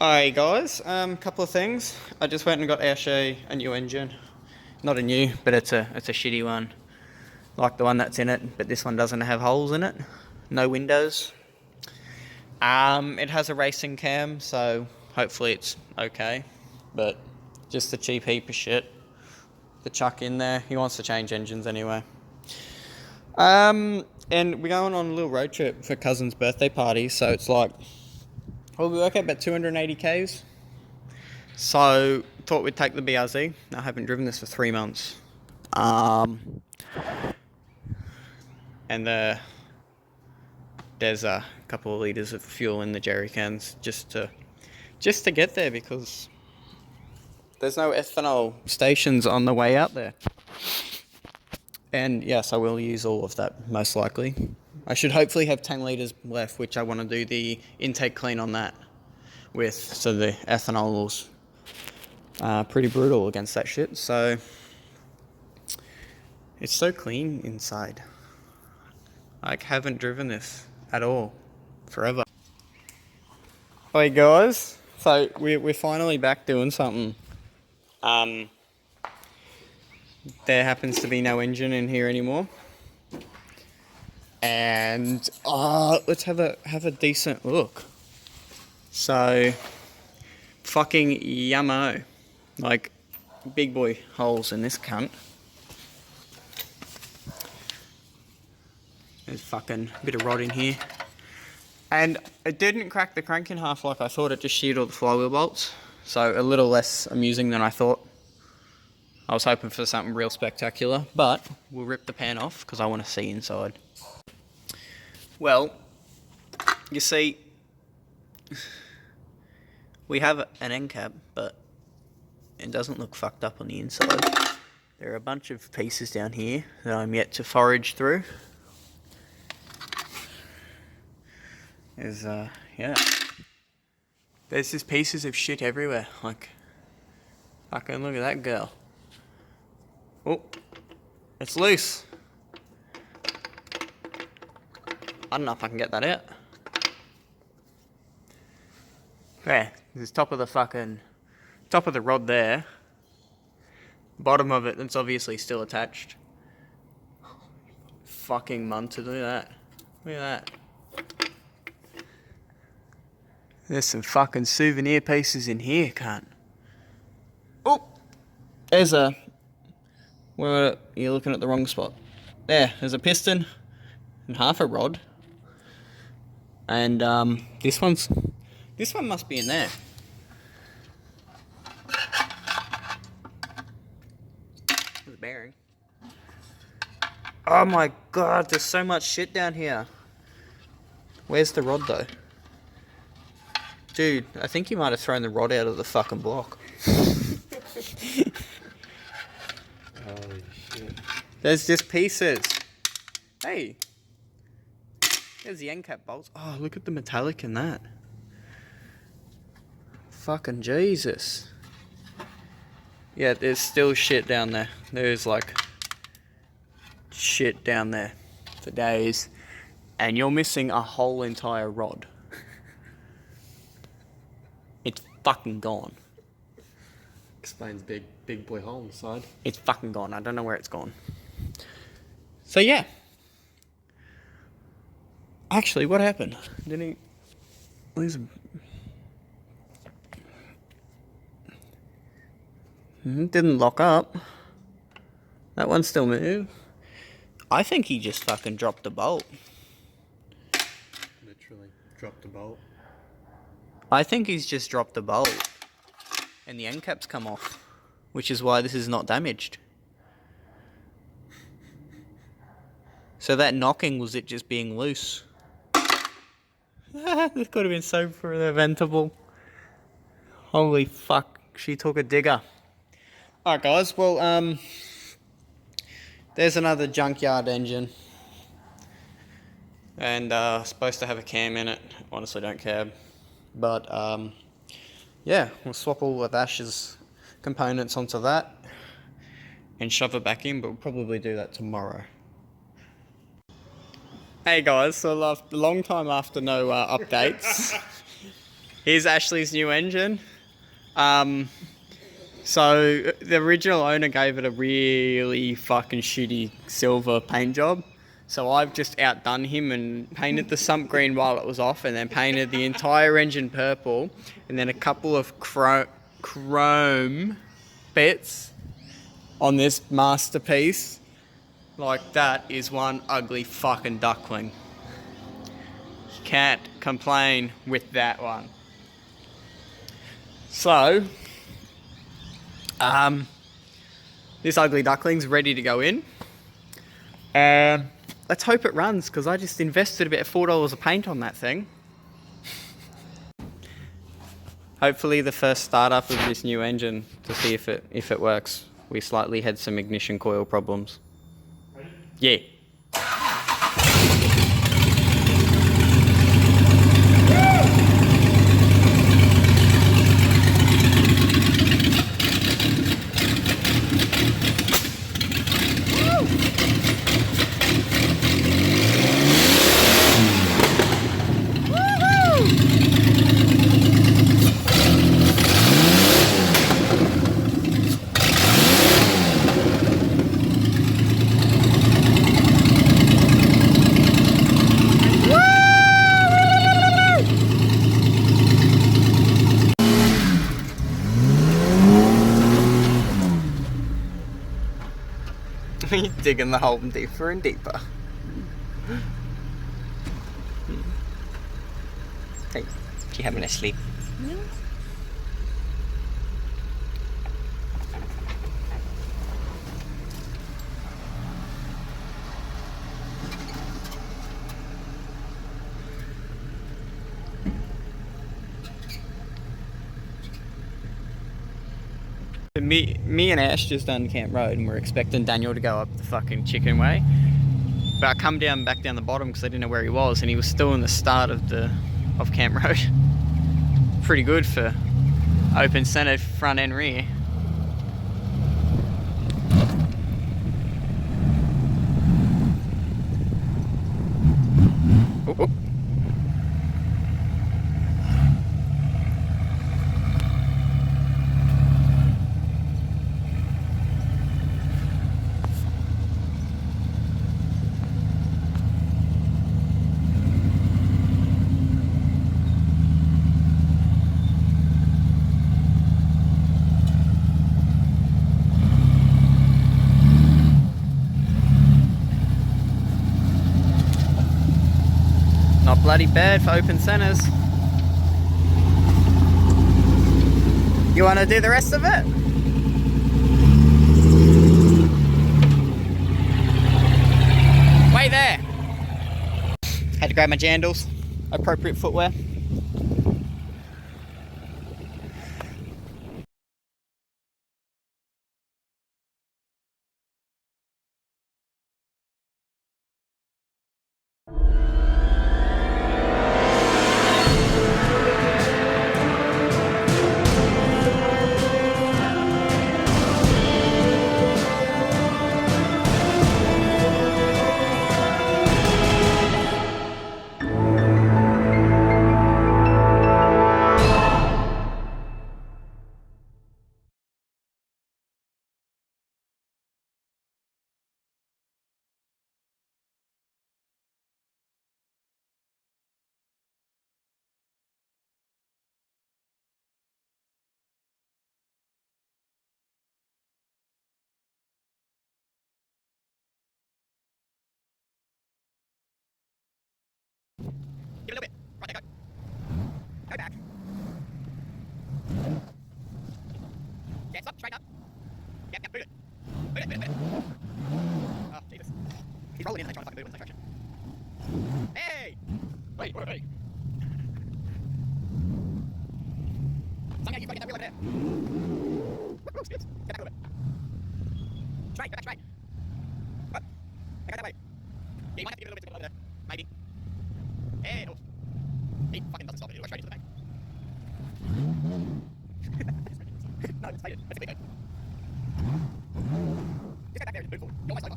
Alright guys, couple of things. I just went and got Airshea a new engine. Not a new, but it's a shitty one. Like the one that's in it, but this one doesn't have holes in it. No windows. It has a racing cam, so hopefully it's okay. But just a cheap heap of shit to chuck in there. He wants to change engines anyway. And we're going on a little road trip for cousin's birthday party, so it's like, well, we work out about 280 k's. So thought we'd take the BRZ. I haven't driven this for 3 months. And there's a couple of litres of fuel in the jerry cans just to get there, because there's no ethanol stations on the way out there. And yes, I will use all of that, most likely. I should hopefully have 10 litres left, which I want to do the intake clean on that with. So the ethanol's pretty brutal against that shit. So it's so clean inside. I haven't driven this at all forever. Hey guys, so we're finally back doing something. There happens to be no engine in here anymore. And let's have a decent look. So fucking yummo. Like big boy holes in this cunt. There's fucking bit of rod in here. And it didn't crack the crank in half like I thought. It just sheared all the flywheel bolts. So a little less amusing than I thought. I was hoping for something real spectacular, but we'll rip the pan off because I want to see inside. Well, you see, we have an end cap, but it doesn't look fucked up on the inside. There are a bunch of pieces down here that I'm yet to forage through. There's, yeah. There's just pieces of shit everywhere. Like, fucking look at that girl. Oh, it's loose. I don't know if I can get that out. There, there's top of the rod there. Bottom of it, that's obviously still attached. Fucking munted, look at that. Look at that. There's some fucking souvenir pieces in here, cunt. Oh, there's a... Well, you're looking at the wrong spot. There's a piston and half a rod. And this one must be in there. There's a bearing. Oh my god, there's so much shit down here. Where's the rod though? Dude, I think you might have thrown the rod out of the fucking block. Holy shit. There's just pieces. Hey. There's the end cap bolts. Oh, look at the metallic in that. Fucking Jesus. Yeah, there's still shit down there. There's like shit down there for days. And you're missing a whole entire rod. It's fucking gone. Explains big boy hole inside. It's fucking gone. I don't know where it's gone. So yeah. Actually, what happened? Didn't he lose? Didn't lock up. That one still moved. I think he just fucking dropped the bolt. Literally dropped the bolt. I think he's just dropped the bolt. And the end cap's come off. Which is why this is not damaged. So that knocking was it just being loose. This could have been so preventable. Holy fuck, she took a digger. Alright guys, well, there's another junkyard engine. And, supposed to have a cam in it. Honestly don't care. But, yeah, we'll swap all of Ash's components onto that. And shove it back in, but we'll probably do that tomorrow. Hey guys, so a long time after no updates. Here's Ashley's new engine. So the original owner gave it a really fucking shitty silver paint job. So I've just outdone him and painted the sump green while it was off, and then painted the entire engine purple, and then a couple of chrome bits on this masterpiece. Like, that is one ugly fucking duckling. Can't complain with that one. So, this ugly duckling's ready to go in. Let's hope it runs, because I just invested about $4 of paint on that thing. Hopefully the first startup of this new engine to see if it works. We slightly had some ignition coil problems. Ready? Yeah. Digging the hole deeper and deeper. Hey, you having a sleep? No. Me and Ash just done Camp Road, and we're expecting Daniel to go up the fucking chicken way. But I come back down the bottom because I didn't know where he was, and he was still in the start of Camp Road. Pretty good for open centered front and rear. Oop, oop. Not bloody bad for open centers. You want to do the rest of it? Wait there. Had to grab my jandals. Appropriate footwear. Give it a little bit. Right, there, go. Go back. Yes, up, straight up. Yep, boot it. Boot it. Oh, Jesus. He's rolling in and trying to fucking boot in the direction. Hey! Wait. Somehow you've got to get that wheel over there. Woo, skills. Get back a little bit. Straight, go back straight. Up. Go that way. Yeah, you might have to give it a little bit to go over there. Maybe. Hey, no. He fucking doesn't stop it, it'll go straight into the bank. No, it's faded. That's a big head. Just go back there and just move forward. You're almost over.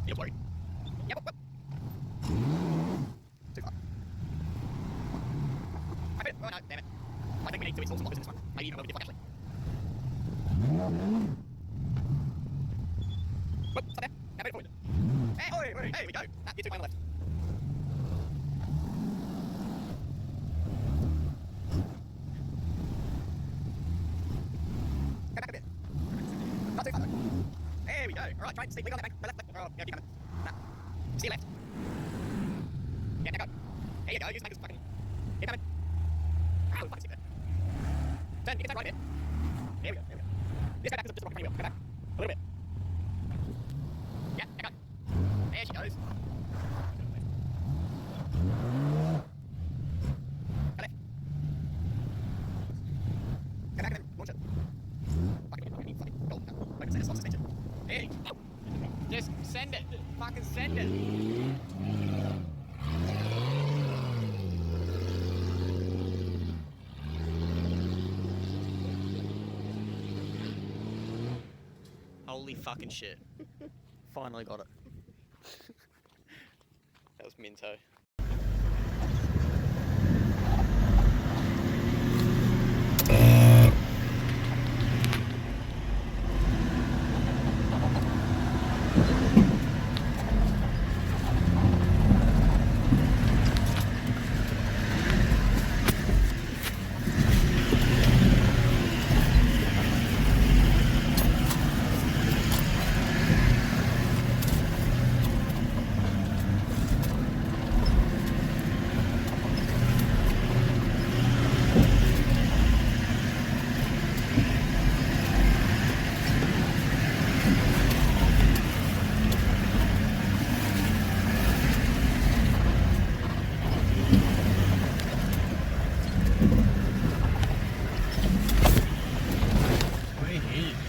He looks worried. Yep, whoop. Too far. I put it. Oh no, damn it. I think we need to install some lockers in this one. Maybe even a little bit actually. Whoop, stop there. Now move forward. Hey, oh, hey, we go. Ah, you took one on the left. Go back a bit. Not too far though. There we go. Alright, try and steep. Lean on that bank. Go left, left. Oh, yeah, keep coming. Nah. Steer left. Yeah, now go. There you go. Use anchors fucking. Keep coming. Ah, we'll fucking stick there. Turn, you can turn right a bit. There we go, there we go. Just go back, just a rock in front of you. Go back. A little bit. Yeah, now go. There she goes. Go left. Go back and then launch it. Fucking gold. No, open center, stop suspension. There you go. Just send it. Fucking send it. Holy fucking shit. Finally got it. That was Minto.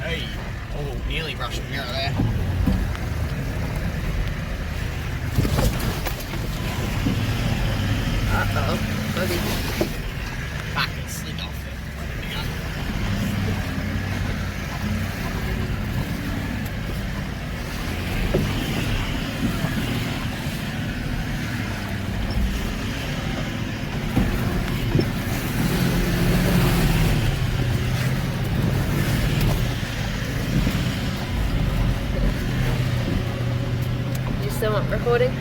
Hey, oh, nearly brushed the mirror there. Uh-oh, buddy. Fucking slid off there. Still not recording?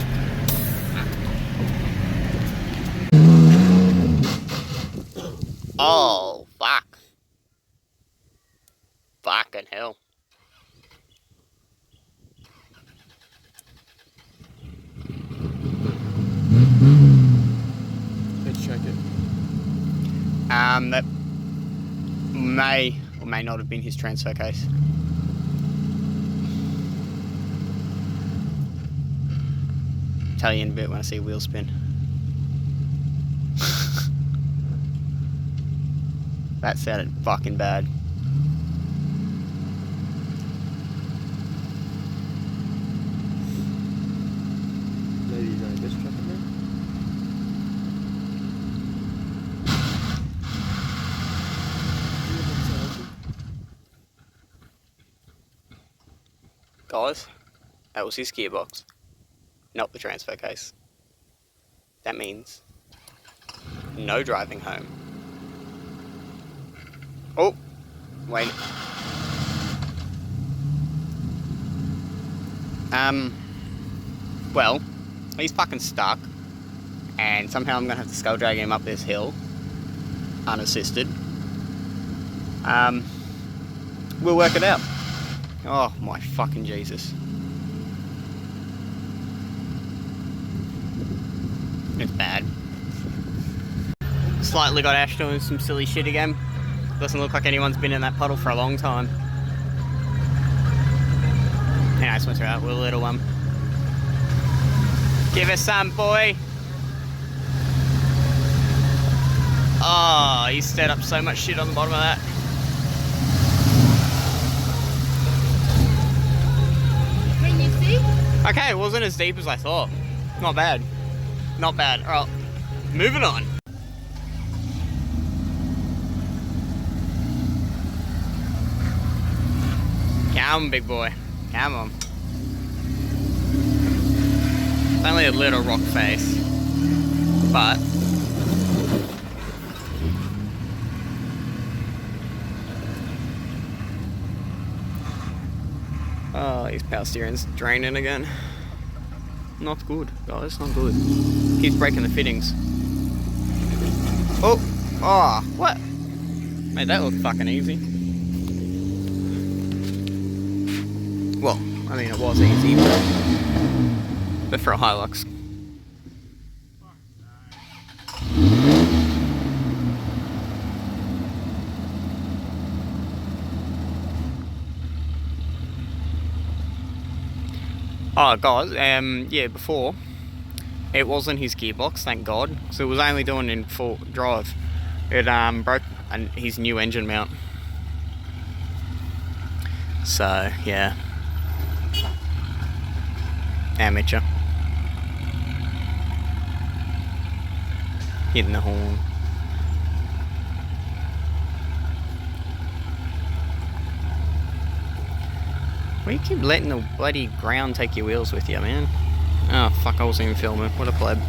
Oh, fuck. Fucking hell. Let's check it. That may or may not have been his transfer case. Tell you in a bit when I see a wheel spin. That sounded fucking bad. Maybe you're going to check it now. Guys, that was his gearbox, not the transfer case. That means no driving home. Oh, wait. Well, he's fucking stuck, and somehow I'm gonna have to skull drag him up this hill, unassisted. We'll work it out. Oh my fucking Jesus. It's bad. Slightly got Ash doing some silly shit again. Doesn't look like anyone's been in that puddle for a long time. Anyway, swim through that with a little one. Give us some, boy. Oh, he stirred up so much shit on the bottom of that. Can you see? Okay, it wasn't as deep as I thought. Not bad. Not bad. Alright, moving on. Come on, big boy. Come on. It's only a little rock face, but Oh, his power steering's draining again. Not good, guys, not good. Keeps breaking the fittings. Oh! Oh, what? Made that look fucking easy. Well, I mean, it was easy, but for a Hilux. Oh, guys, yeah, before, it wasn't his gearbox, thank God, so it was only doing in full drive. It broke his new engine mount. So, yeah. Amateur. Hitting the horn. Why you keep letting the bloody ground take your wheels with you, man? Oh, fuck, I wasn't even filming. What a pleb.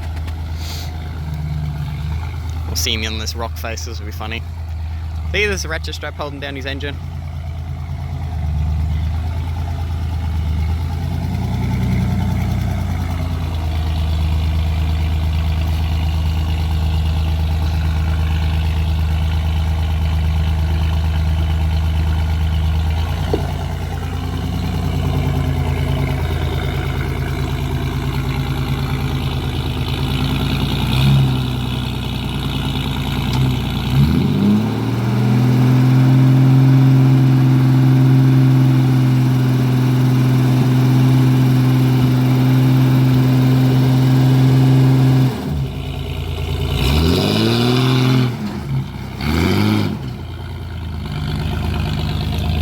We'll see me on this rock face, this will be funny. See, there's a ratchet strap holding down his engine.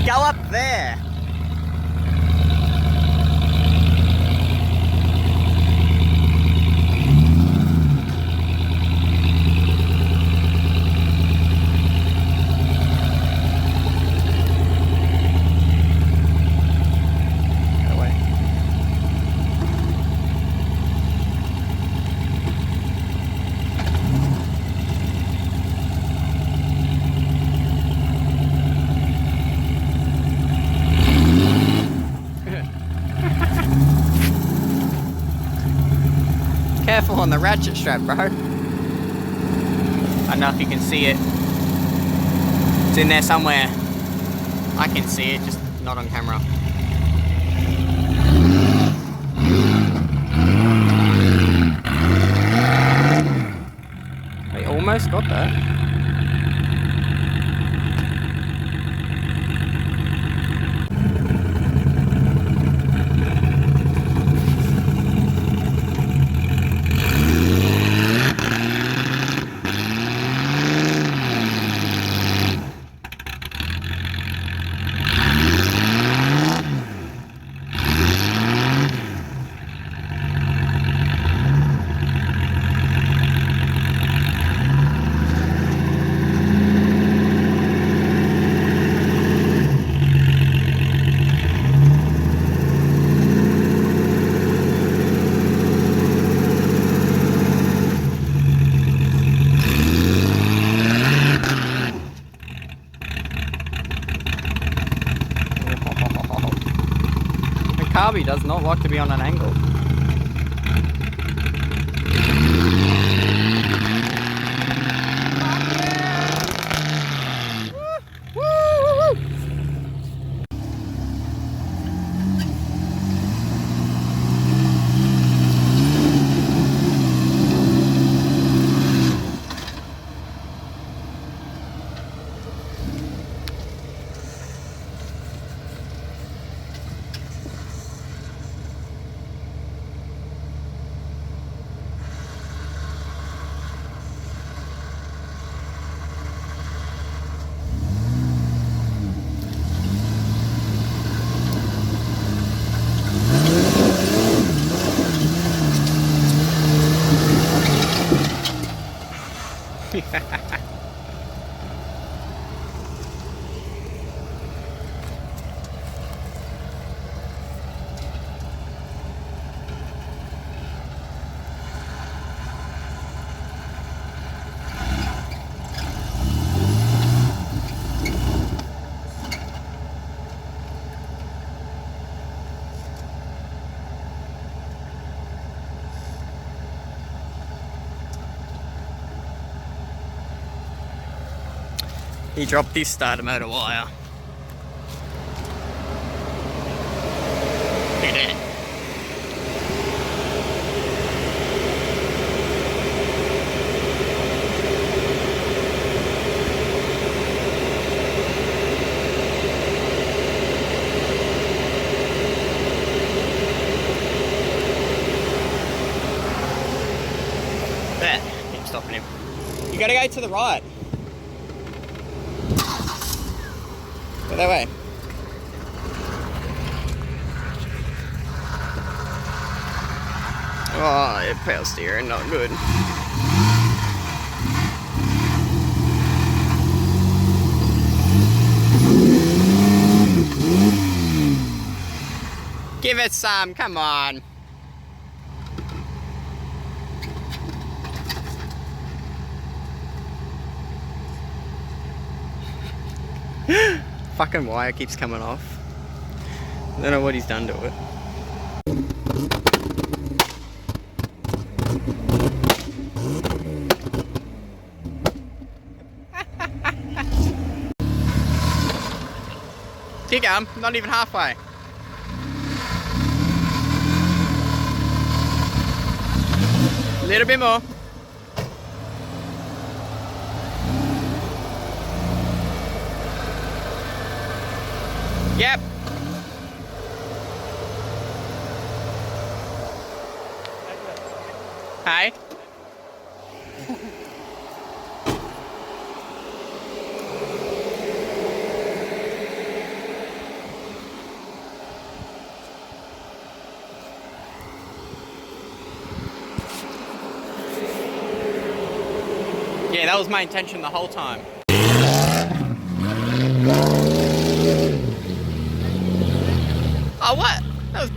Go up there. Go away. Careful on the ratchet strap, bro. I don't know if you can see it. It's in there somewhere. I can see it, just not on camera. We almost got that. Carby does not like to be on an angle. He dropped his starter motor wire. Look at that. There, keep stopping him. You gotta go to the right. Go that way. Oh, yeah, power steering, not good. Give it some, come on. Fucking wire keeps coming off. I don't know what he's done to it. Here you go, not even halfway. A little bit more. Yep. Hey. Yeah, that was my intention the whole time. Oh, what? That was